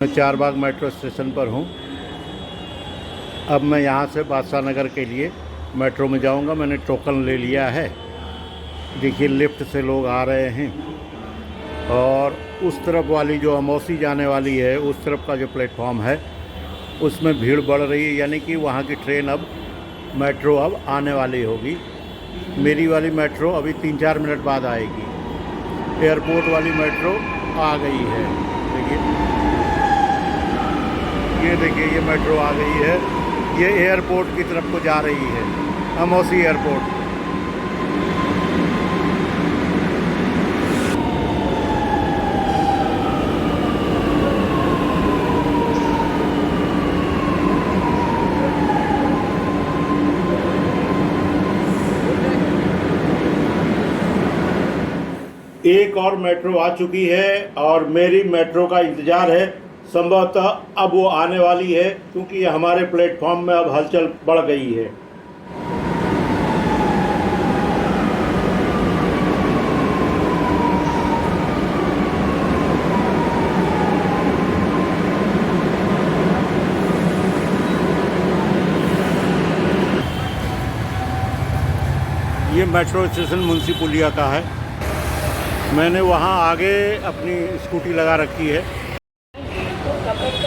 मैं Charbagh metro station पर हूँ। अब मैं यहाँ से बादशाह नगर के लिए मेट्रो में जाऊँगा। मैंने टोकन ले लिया है। देखिए लिफ्ट से लोग आ रहे हैं और उस तरफ वाली जो अमौसी जाने वाली है उस तरफ का जो प्लेटफॉर्म है उसमें भीड़ बढ़ रही है, यानी कि वहाँ की ट्रेन अब मेट्रो अब आने वाली होगी। मेरी वाली मेट्रो अभी 3-4 मिनट बाद आएगी। एयरपोर्ट वाली मेट्रो आ गई है। देखिए ये मेट्रो आ गई है। ये एयरपोर्ट की तरफ को जा रही है, अमौसी एयरपोर्ट। एक और मेट्रो आ चुकी है और मेरी मेट्रो का इंतज़ार है। संभवतः अब वो आने वाली है क्योंकि हमारे प्लेटफॉर्म में अब हलचल बढ़ गई है। ये मेट्रो स्टेशन मुंशी पुलिया का है। मैंने वहाँ आगे अपनी स्कूटी लगा रखी है।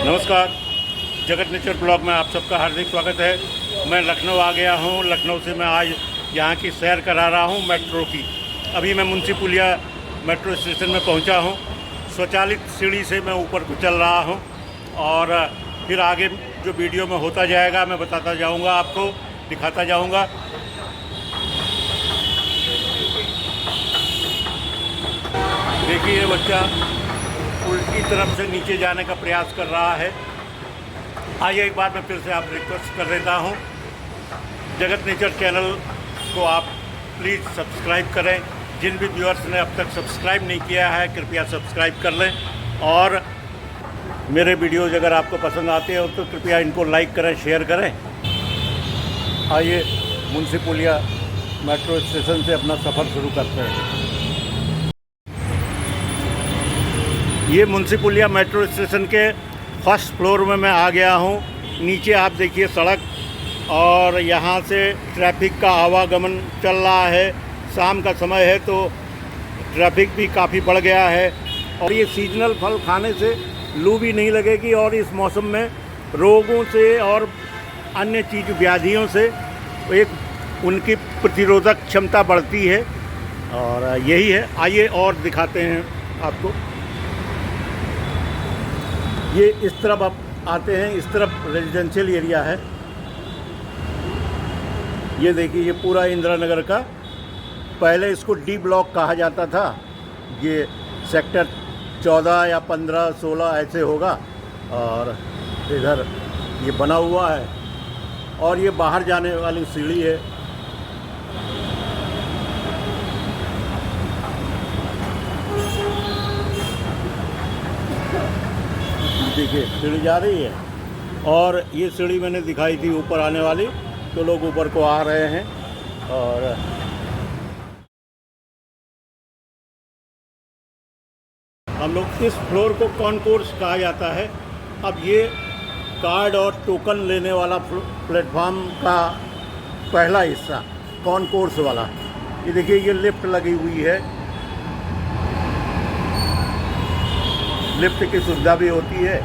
नमस्कार, जगत नेचर ब्लॉग में आप सबका हार्दिक स्वागत है। मैं लखनऊ आ गया हूँ। लखनऊ से मैं आज यहाँ की सैर करा रहा हूँ मेट्रो की। अभी मैं मुंशी पुलिया मेट्रो स्टेशन में पहुँचा हूँ। स्वचालित सीढ़ी से मैं ऊपर को चल रहा हूँ और फिर आगे जो वीडियो में होता जाएगा मैं बताता जाऊँगा, आपको दिखाता जाऊँगा। देखिए ये बच्चा उल्टी तरफ से नीचे जाने का प्रयास कर रहा है। आइए एक बार मैं फिर से आप रिक्वेस्ट कर देता हूँ, जगत नेचर चैनल को आप प्लीज़ सब्सक्राइब करें। जिन भी व्यूअर्स ने अब तक सब्सक्राइब नहीं किया है कृपया सब्सक्राइब कर लें और मेरे वीडियोज़ अगर आपको पसंद आते हो तो कृपया इनको लाइक करें, शेयर करें। आइए मुंशी पुलिया मेट्रो स्टेशन से अपना सफ़र शुरू करते हैं। ये मुंशी पुलिया मेट्रो स्टेशन के फर्स्ट फ्लोर में मैं आ गया हूँ। नीचे आप देखिए सड़क और यहाँ से ट्रैफिक का आवागमन चल रहा है। शाम का समय है तो ट्रैफिक भी काफ़ी बढ़ गया है और ये सीजनल फल खाने से लू भी नहीं लगेगी और इस मौसम में रोगों से और अन्य चीज़ व्याधियों से एक उनकी प्रतिरोधक क्षमता बढ़ती है और यही है। आइए और दिखाते हैं आपको। ये इस तरफ आप आते हैं, इस तरफ रेजिडेंशियल एरिया है। ये देखिए ये पूरा इंदिरा नगर का, पहले इसको डी ब्लॉक कहा जाता था। ये सेक्टर 14 या 15, 16 ऐसे होगा और इधर ये बना हुआ है और ये बाहर जाने वाली सीढ़ी है। देखिए सीढ़ी जा रही है और ये सीढ़ी मैंने दिखाई थी ऊपर आने वाली, तो लोग ऊपर को आ रहे हैं और हम लोग इस फ्लोर को कॉन्कोर्स कहा जाता है। अब ये कार्ड और टोकन लेने वाला प्लेटफॉर्म का पहला हिस्सा कॉन्कोर्स वाला। ये देखिए ये लिफ्ट लगी हुई है, लिफ्ट की सुविधा भी होती है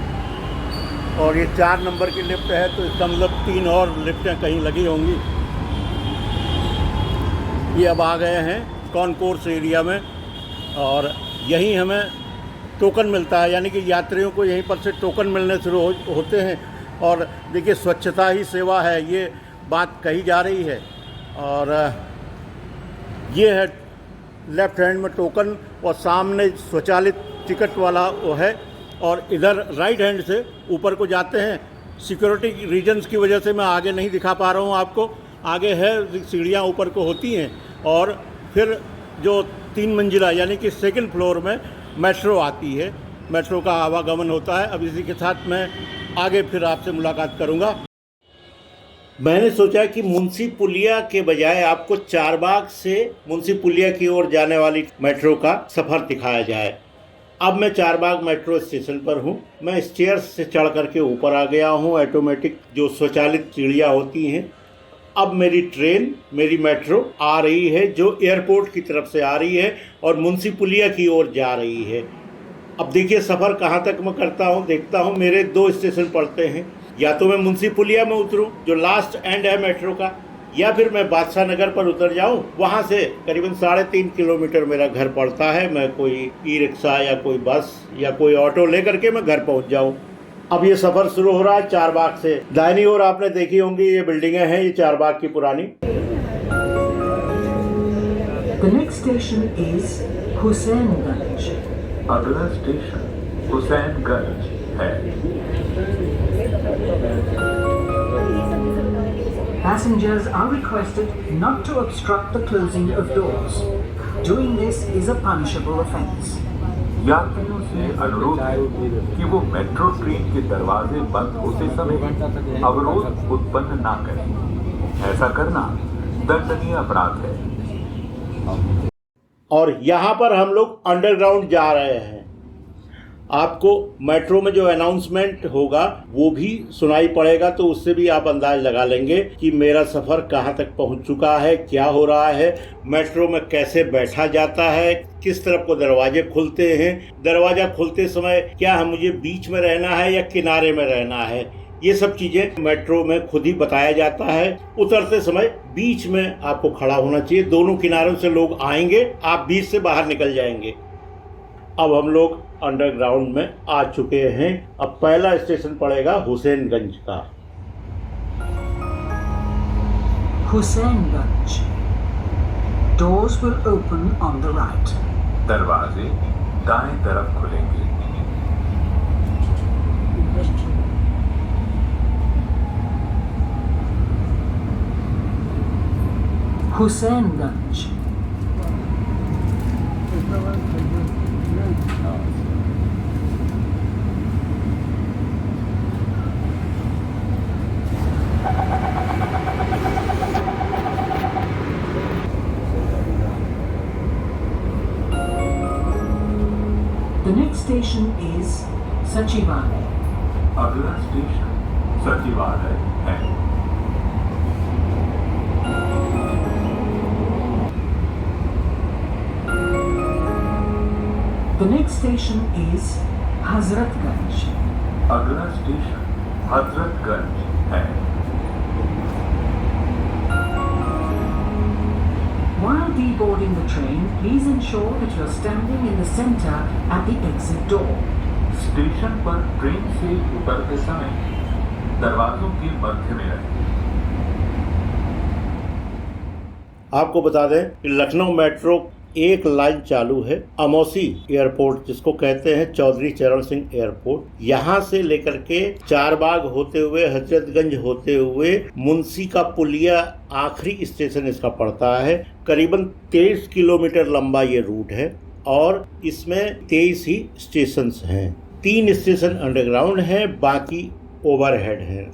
और ये 4 नंबर की लिफ्ट है तो इसका मतलब 3 और लिफ्टें कहीं लगी होंगी। ये अब आ गए हैं कॉन्कोर्स एरिया में और यहीं हमें टोकन मिलता है, यानी कि यात्रियों को यहीं पर से टोकन मिलने शुरू होते हैं। और देखिए स्वच्छता ही सेवा है, ये बात कही जा रही है। और ये है लेफ़्ट हैंड में टोकन और सामने स्वचालित टिकट वाला वो है और इधर राइट हैंड से ऊपर को जाते हैं। सिक्योरिटी रीजन्स की वजह से मैं आगे नहीं दिखा पा रहा हूँ आपको। आगे है सीढ़ियाँ ऊपर को होती हैं और फिर जो 3 मंजिला यानी कि सेकंड फ्लोर में मेट्रो आती है, मेट्रो का आवागमन होता है। अब इसी के साथ मैं आगे फिर आपसे मुलाकात करूँगा। मैंने सोचा कि मुंशी पुलिया के बजाय आपको चारबाग से मुंशी पुलिया की ओर जाने वाली मेट्रो का सफ़र दिखाया जाए। अब मैं चारबाग मेट्रो स्टेशन पर हूँ। मैं स्टेयर्स से चढ़ करके ऊपर आ गया हूँ। ऑटोमेटिक जो स्वचालित सीढ़ियाँ होती हैं। अब मेरी ट्रेन, मेरी मेट्रो आ रही है, जो एयरपोर्ट की तरफ से आ रही है और मुंशी पुलिया की ओर जा रही है। अब देखिए सफ़र कहाँ तक मैं करता हूँ, देखता हूँ। मेरे 2 स्टेशन पड़ते हैं, या तो मैं मुंशी पुलिया में उतरूँ जो लास्ट एंड है मेट्रो का, या फिर मैं बादशाह नगर पर उतर जाऊं। वहां से करीबन 3.5 किलोमीटर मेरा घर पड़ता है। मैं कोई ई रिक्शा या कोई बस या कोई ऑटो लेकर के मैं घर पहुंच जाऊं। अब ये सफ़र शुरू हो रहा है चारबाग से। दाहिनी ओर आपने देखी होंगी ये बिल्डिंगें हैं, ये चारबाग की पुरानी। The next station is Husainganj. अगला स्टेशन हुसैनगंज है। Passengers are requested not to obstruct the closing of doors. Doing this is a punishable offence. यात्रियों से अनुरोध है कि वो मेट्रो ट्रेन के दरवाजे बंद होते समय अवरोध उत्पन्न ना करें। ऐसा करना दंडनीय अपराध है। और यहाँ पर हम लोग अंडरग्राउंड जा रहे हैं। आपको मेट्रो में जो अनाउंसमेंट होगा वो भी सुनाई पड़ेगा, तो उससे भी आप अंदाज लगा लेंगे कि मेरा सफ़र कहाँ तक पहुँच चुका है, क्या हो रहा है, मेट्रो में कैसे बैठा जाता है, किस तरफ को दरवाजे खुलते हैं, दरवाज़ा खुलते समय क्या मुझे बीच में रहना है या किनारे में रहना है। ये सब चीज़ें मेट्रो में खुद ही बताया जाता है। उतरते समय बीच में आपको खड़ा होना चाहिए। दोनों किनारों से लोग आएंगे, आप बीच से बाहर निकल जाएंगे। अब हम लोग अंडरग्राउंड में आ चुके हैं। अब पहला स्टेशन पड़ेगा हुसैनगंज का। Husainganj. Doors will open on the right. दरवाजे दाएं तरफ खुलेंगे। Husainganj. The next station is सचिवालय। अगला स्टेशन सचिवालय है। The next station is Hazratganj. अगला स्टेशन हजरतगंज है। While deboarding the train, please ensure that you're standing in the center at the exit door. Station पर ट्रेन से उतरते समय दरवाजों के मध्य में रहें। आपको बता दें कि लखनऊ मेट्रो एक लाइन चालू है अमौसी एयरपोर्ट, जिसको कहते हैं चौधरी चरण सिंह एयरपोर्ट। यहाँ से लेकर के चारबाग होते हुए, हजरतगंज होते हुए मुंशी का पुलिया आखिरी स्टेशन इसका पड़ता है। करीबन 23 किलोमीटर लंबा ये रूट है और इसमें 23 ही स्टेशंस हैं। 3 स्टेशन अंडरग्राउंड हैं, बाकी ओवरहेड हैं।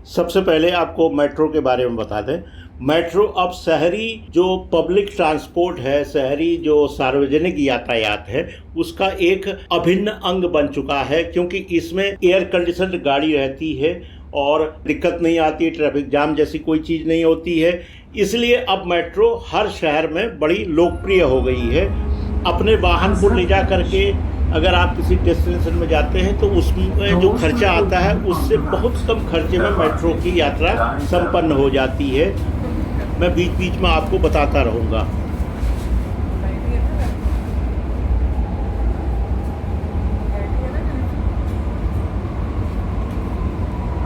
सबसे पहले आपको मेट्रो के बारे में बता दें। मेट्रो अब शहरी जो पब्लिक ट्रांसपोर्ट है, शहरी जो सार्वजनिक यातायात है, उसका एक अभिन्न अंग बन चुका है, क्योंकि इसमें एयर कंडीशनड गाड़ी रहती है और दिक्कत नहीं आती, ट्रैफिक जाम जैसी कोई चीज़ नहीं होती है। इसलिए अब मेट्रो हर शहर में बड़ी लोकप्रिय हो गई है। अपने वाहन को ले जा करके अगर आप किसी डेस्टिनेशन में जाते हैं तो उसमें जो खर्चा आता है उससे बहुत कम खर्चे में मेट्रो की यात्रा संपन्न हो जाती है। मैं बीच बीच में आपको बताता रहूँगा।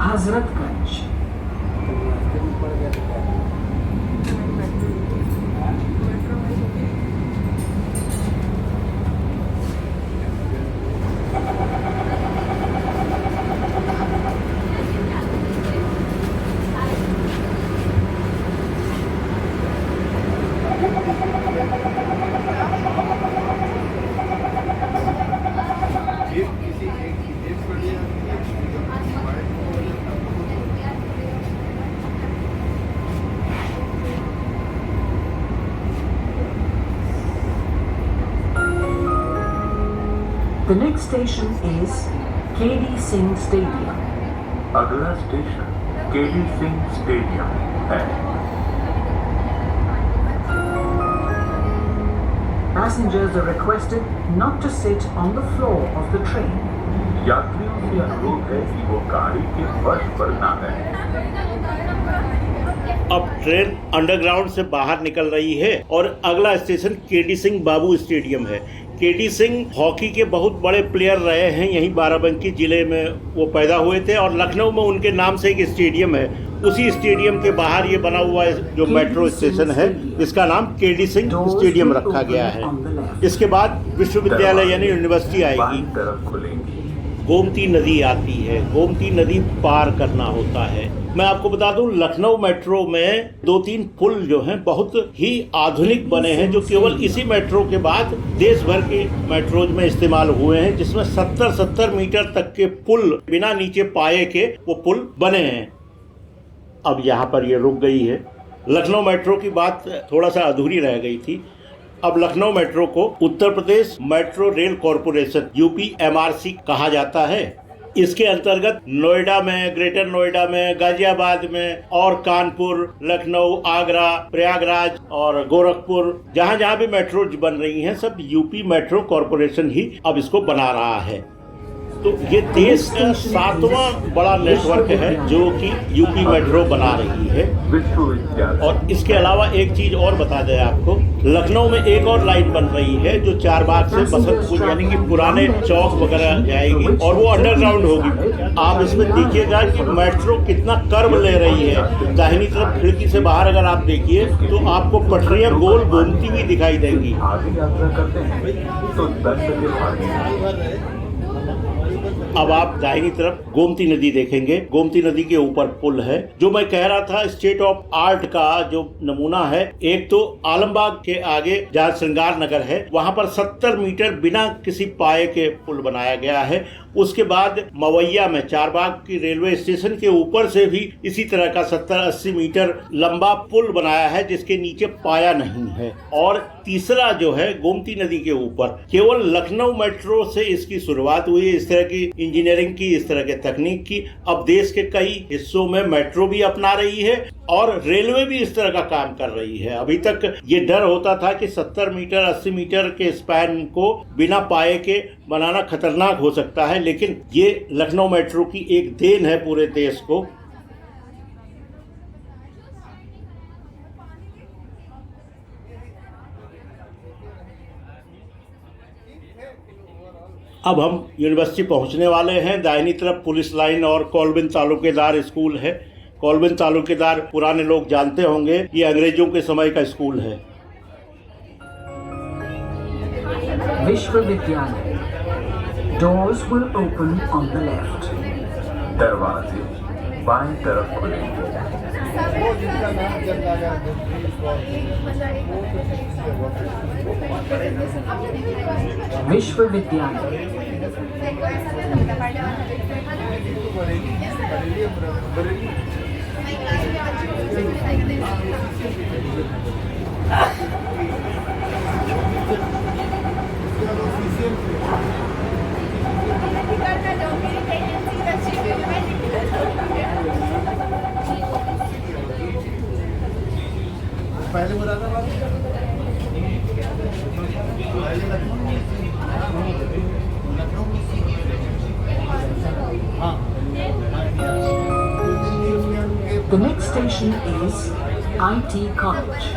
Hazratganj. The next station is KD Singh Stadium. अगला स्टेशन केडी सिंह स्टेडियम है। Passengers are requested not to sit on the floor of the train. यात्रियों से अनुरोध है कि वो गाड़ी के फर्श पर ना बैठें। अब ट्रेन अंडरग्राउंड से बाहर निकल रही है और अगला स्टेशन केडी सिंह बाबू स्टेडियम है। केडी सिंह हॉकी के बहुत बड़े प्लेयर रहे हैं, यहीं बाराबंकी जिले में वो पैदा हुए थे और लखनऊ में उनके नाम से एक स्टेडियम है। उसी स्टेडियम के बाहर ये बना हुआ जो मेट्रो स्टेशन है, इसका नाम केडी सिंह स्टेडियम रखा गया है। इसके बाद विश्वविद्यालय यानी यूनिवर्सिटी आएगी। बाईं तरफ खुलेंगी। गोमती नदी आती है, गोमती नदी पार करना होता है। मैं आपको बता दूं, लखनऊ मेट्रो में 2-3 पुल जो हैं बहुत ही आधुनिक बने हैं, जो केवल इसी मेट्रो के बाद देश भर के मेट्रोज में इस्तेमाल हुए हैं, जिसमें 70-70 मीटर तक के पुल बिना नीचे पाए के वो पुल बने हैं। अब यहाँ पर ये रुक गई है। लखनऊ मेट्रो की बात थोड़ा सा अधूरी रह गई थी। अब लखनऊ मेट्रो को Uttar Pradesh metro rail corporation UPMRC कहा जाता है। इसके अंतर्गत नोएडा में, ग्रेटर नोएडा में, गाजियाबाद में और कानपुर, लखनऊ, आगरा, प्रयागराज और गोरखपुर, जहां जहां भी मेट्रो बन रही हैं, सब यूपी मेट्रो कॉरपोरेशन ही अब इसको बना रहा है। तो ये देश का 7वां बड़ा नेटवर्क है जो कि यूपी मेट्रो बना रही है। विश्वविद्यालय और इसके अलावा एक चीज और बता दें आपको, लखनऊ में एक और लाइन बन रही है जो चारबाग से बसंतपुर यानी कि पुराने चौक वगैरह जाएगी और वो अंडरग्राउंड होगी। आप इसमें देखिएगा कि मेट्रो कितना कर्व ले रही है। दाहिनी तरफ खिड़की से बाहर अगर आप देखिए तो आपको पटरियां गोल घूमती हुई दिखाई देंगी। आगे यात्रा करते हैं तो दंड के भागी। अब आप दाहिनी तरफ गोमती नदी देखेंगे। गोमती नदी के ऊपर पुल है। जो मैं कह रहा था स्टेट ऑफ आर्ट का जो नमूना है, एक तो आलमबाग के आगे जहाँ श्रृंगार नगर है वहां पर 70 मीटर बिना किसी पाए के पुल बनाया गया है। उसके बाद मवैया में चारबाग की रेलवे स्टेशन के ऊपर से भी इसी तरह का 70-80 मीटर लंबा पुल बनाया है जिसके नीचे पाया नहीं है। और तीसरा जो है गोमती नदी के ऊपर, केवल लखनऊ मेट्रो से इसकी शुरुआत हुई है, इस तरह की इंजीनियरिंग की, इस तरह के तकनीक की। अब देश के कई हिस्सों में मेट्रो भी अपना रही है और रेलवे भी इस तरह का काम कर रही है। अभी तक ये डर होता था कि 70 मीटर 80 मीटर के स्पैन को बिना पाए के बनाना खतरनाक हो सकता है, लेकिन ये लखनऊ मेट्रो की एक देन है पूरे देश को। अब हम यूनिवर्सिटी पहुंचने वाले हैं। दाहिनी तरफ पुलिस लाइन और कॉल्विन तालुकेदार स्कूल है। कॉल्विन तालुकेदार पुराने लोग जानते होंगे, ये अंग्रेजों के समय का स्कूल है। विश्वविद्यालय। Doors will open on the left. दरवाजे बाएं तरफ खुलेंगे। विश्वविद्यालय। The next station is IT College.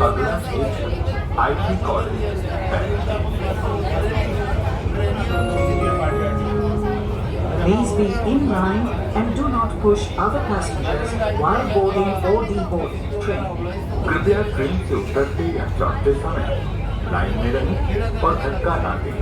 अगला स्टेशन IT कॉलेज है। Please be in line and do not push other passengers while boarding or deboarding the train. कृपया train से उतरते या चढ़ते समय लाइन में रहें और धक्का ना दें।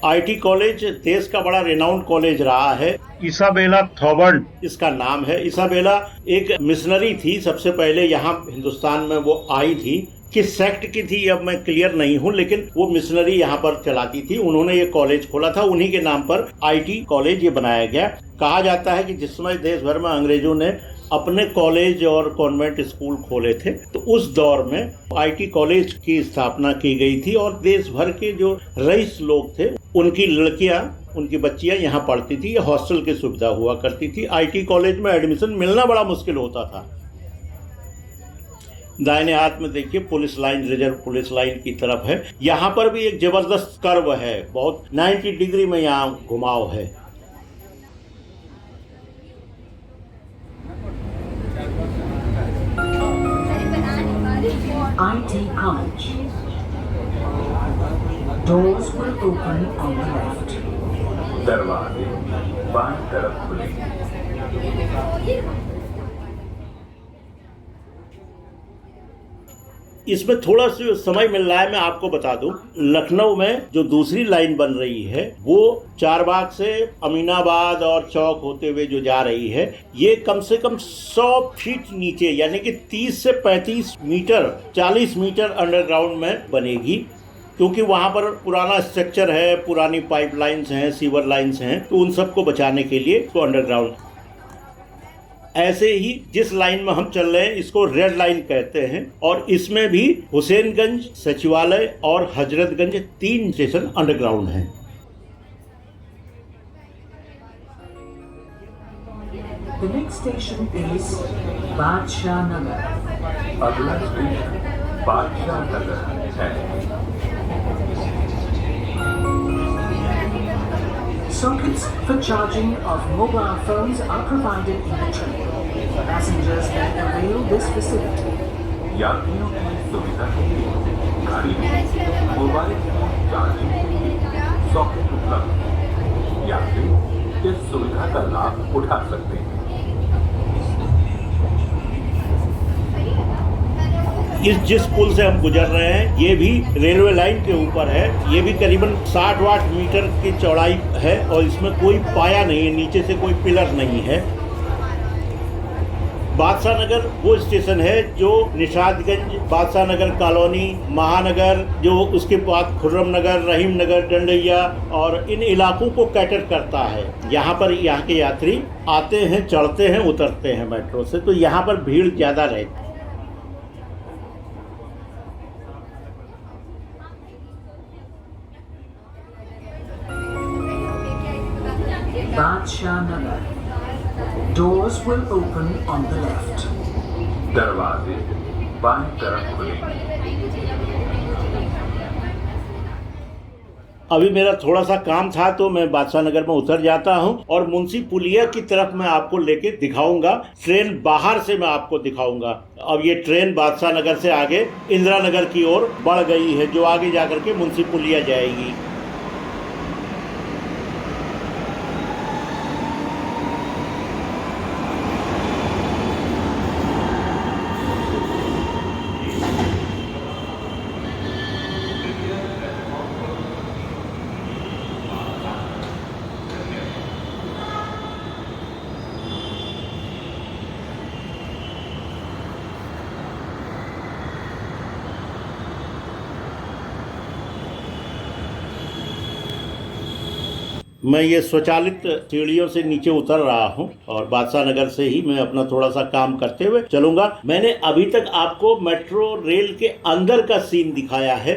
IT कॉलेज देश का बड़ा रिनाउंड कॉलेज रहा है। इसाबेला थॉबर्न इसका नाम है। इसाबेला एक मिशनरी थी, सबसे पहले यहाँ हिंदुस्तान में वो आई थी। किस सेक्ट की थी अब मैं क्लियर नहीं हूँ, लेकिन वो मिशनरी यहाँ पर चलाती थी। उन्होंने ये कॉलेज खोला था, उन्हीं के नाम पर IT कॉलेज ये बनाया गया। कहा जाता है कि जिस समय देश भर में अंग्रेजों ने अपने कॉलेज और कॉन्वेंट स्कूल खोले थे। तो उस दौर में आईटी कॉलेज की स्थापना की गई थी और देश भर के जो रईस लोग थे उनकी लड़कियां, उनकी बच्चियां यहाँ पढ़ती थी। हॉस्टल की सुविधा हुआ करती थी। आईटी कॉलेज में एडमिशन मिलना बड़ा मुश्किल होता था। दाहिने हाथ में देखिए police line, reserve police line की तरफ है। यहाँ पर भी एक जबरदस्त कर्व है, बहुत 90 डिग्री में यहाँ घुमाव है। IT College. Doors will open on the left. दरवाजे बाईं तरफ खुलेंगे। इसमें थोड़ा सा समय मिल रहा है, मैं आपको बता दूं, लखनऊ में जो दूसरी लाइन बन रही है वो चारबाग से अमीनाबाद और चौक होते हुए जो जा रही है, ये कम से कम 100 फीट नीचे यानी कि 30 से 35 मीटर, 40 मीटर अंडरग्राउंड में बनेगी, क्योंकि वहाँ पर पुराना स्ट्रक्चर है, पुरानी पाइपलाइंस हैं, सीवर लाइंस हैं, तो उन सबको बचाने के लिए तो अंडरग्राउंड। ऐसे ही जिस लाइन में हम चल रहे हैं इसको रेड लाइन कहते हैं और इसमें भी हुसैनगंज, सचिवालय और हजरतगंज 3 स्टेशन अंडरग्राउंड हैं। The next station is Badshah Nagar. अगला स्टेशन बादशाह नगर है। Sockets for charging of mobile phones are provided in the train. Passengers can avail this facility. यात्रियों की सुविधा के लिए गाड़ी में मोबाइल फोन चार्जिंग के लिए सॉकेट उपलब्ध है। यात्री इस सुविधा का लाभ उठा सकते हैं। जिस पुल से हम गुजर रहे हैं ये भी रेलवे लाइन के ऊपर है। ये भी करीबन 60 मीटर की चौड़ाई है और इसमें कोई पाया नहीं है, नीचे से कोई पिलर नहीं है। बादशाह नगर वो स्टेशन है जो निशादगंज, बादशाह नगर कॉलोनी, महानगर, जो उसके बाद खुर्रम नगर, रहीम नगर, डंडैया और इन इलाकों को कैटर करता है। यहाँ पर यहाँ के यात्री आते हैं, चढ़ते हैं, उतरते हैं मेट्रो से, तो यहाँ पर भीड़ ज़्यादा रहती है। Badshah Nagar. Doors will open on the left. दरवाजे बाईं तरफ खुलेंगे। अभी मेरा थोड़ा सा काम था तो मैं बादशाह नगर में उतर जाता हूं और मुंशी पुलिया की तरफ मैं आपको लेके दिखाऊंगा। ट्रेन बाहर से मैं आपको दिखाऊंगा। अब ये ट्रेन बादशाह नगर से आगे इंदिरा नगर की ओर बढ़ गई है, जो आगे जाकर के मुंशी पुलिया जाएगी। मैं ये स्वचालित सीढ़ियों से नीचे उतर रहा हूं और बादशाह नगर से ही मैं अपना थोड़ा सा काम करते हुए चलूंगा। मैंने अभी तक आपको मेट्रो रेल के अंदर का सीन दिखाया है,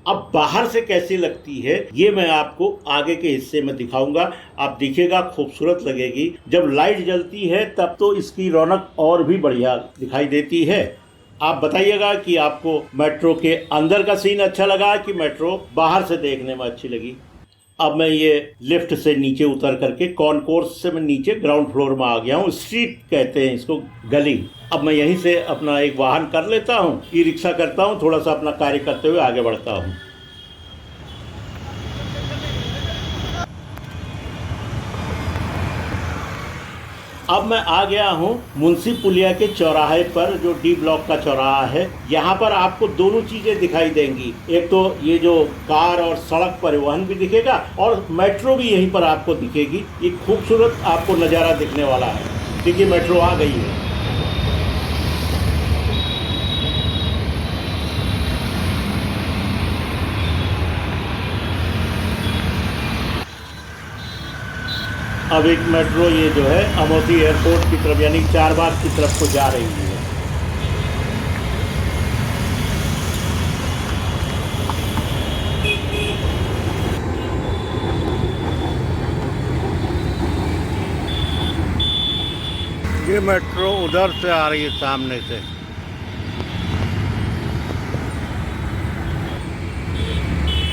अब बाहर से कैसी लगती है ये मैं आपको आगे के हिस्से में दिखाऊंगा। आप देखिएगा, खूबसूरत लगेगी। जब लाइट जलती है तब तो इसकी रौनक और भी बढ़िया दिखाई देती है। आप बताइएगा कि आपको मेट्रो के अंदर का सीन अच्छा लगा कि मेट्रो बाहर से देखने में अच्छी लगी। अब मैं ये लिफ्ट से नीचे उतर करके कॉनकोर्स से मैं नीचे ग्राउंड फ्लोर में आ गया हूँ। स्ट्रीट कहते हैं इसको, गली। अब मैं यहीं से अपना एक वाहन कर लेता हूँ, ई रिक्शा करता हूँ, थोड़ा सा अपना कार्य करते हुए आगे बढ़ता हूँ। अब मैं आ गया हूँ मुंशी पुलिया के चौराहे पर, जो डी ब्लॉक का चौराहा है। यहाँ पर आपको दोनों चीज़ें दिखाई देंगी, एक तो ये जो कार और सड़क परिवहन भी दिखेगा और मेट्रो भी यहीं पर आपको दिखेगी। ये खूबसूरत आपको नज़ारा दिखने वाला है। देखिए मेट्रो आ गई है। अब एक मेट्रो ये जो है अमौसी एयरपोर्ट की तरफ यानी चारबाग की तरफ को जा रही है। ये मेट्रो उधर से आ रही है सामने से।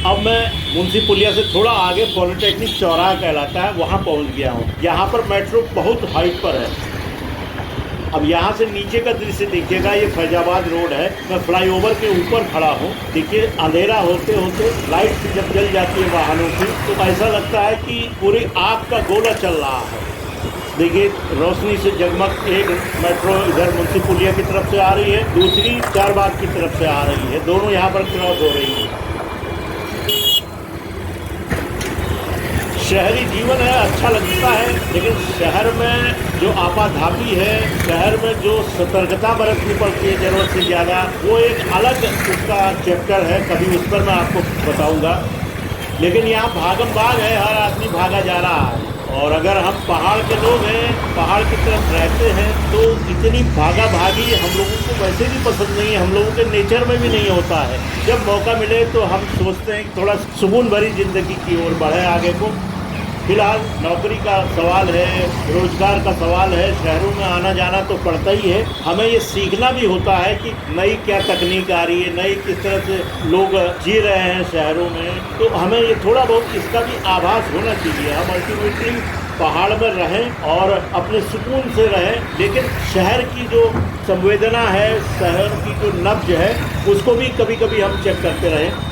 अब मैं मुंशी पुलिया से थोड़ा आगे पॉलिटेक्निक चौराहा कहलाता है, वहाँ पहुँच गया हूँ। यहाँ पर मेट्रो बहुत हाइट पर है। अब यहाँ से नीचे का दृश्य देखिएगा, ये फैजाबाद रोड है। मैं फ्लाईओवर के ऊपर खड़ा हूँ। देखिए अंधेरा होते होते लाइट जब जल जाती है वाहनों की तो ऐसा लगता है कि पूरी आग का गोला चल रहा है। देखिए रोशनी से जगमग एक मेट्रो इधर मुंशी पुलिया की तरफ से आ रही है, दूसरी चारबाग की तरफ से आ रही है। दोनों यहाँ पर क्रॉस हो रही है। शहरी जीवन है, अच्छा लगता है, लेकिन शहर में जो आपाधापी है, शहर में जो सतर्कता बरतनी पड़ती है ज़रूरत से ज़्यादा, वो एक अलग उसका चैप्टर है। कभी उस पर मैं आपको बताऊंगा। लेकिन यहाँ भागम भाग है, हर आदमी भागा जा रहा है। और अगर हम पहाड़ के लोग हैं, पहाड़ की तरफ रहते हैं, तो इतनी भागा भागी हम लोगों को वैसे भी पसंद नहीं है, हम लोगों के नेचर में भी नहीं होता है। जब मौका मिले तो हम सोचते हैं कि थोड़ा सुकून भरी ज़िंदगी की ओर बढ़े आगे को। फिलहाल नौकरी का सवाल है, रोजगार का सवाल है, शहरों में आना जाना तो पड़ता ही है। हमें ये सीखना भी होता है कि नई क्या तकनीक आ रही है, नई किस तरह से लोग जी रहे हैं शहरों में, तो हमें ये थोड़ा बहुत इसका भी आभास होना चाहिए। हम अल्टीमेटली पहाड़ में रहें और अपने सुकून से रहें, लेकिन शहर की जो संवेदना है, शहर की जो नब्ज है, उसको भी कभी कभी हम चेक करते रहें।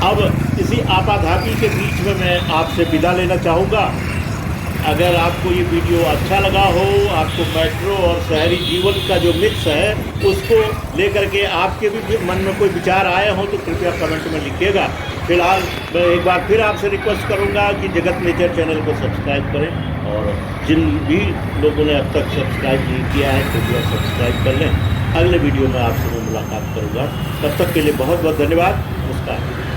अब इसी आपाधापी के बीच में मैं आपसे विदा लेना चाहूँगा। अगर आपको ये वीडियो अच्छा लगा हो, आपको मेट्रो और शहरी जीवन का जो मिक्स है उसको लेकर के आपके भी मन में कोई विचार आए हो तो कृपया कमेंट में लिखिएगा। फिलहाल मैं एक बार फिर आपसे रिक्वेस्ट करूँगा कि जगत नेचर चैनल को सब्सक्राइब करें, और जिन भी लोगों ने अब तक सब्सक्राइब नहीं किया है कृपया सब्सक्राइब कर लें। अगले वीडियो में आपसे मैं मुलाकात करूँगा। तब तक के लिए बहुत बहुत धन्यवाद। नमस्कार।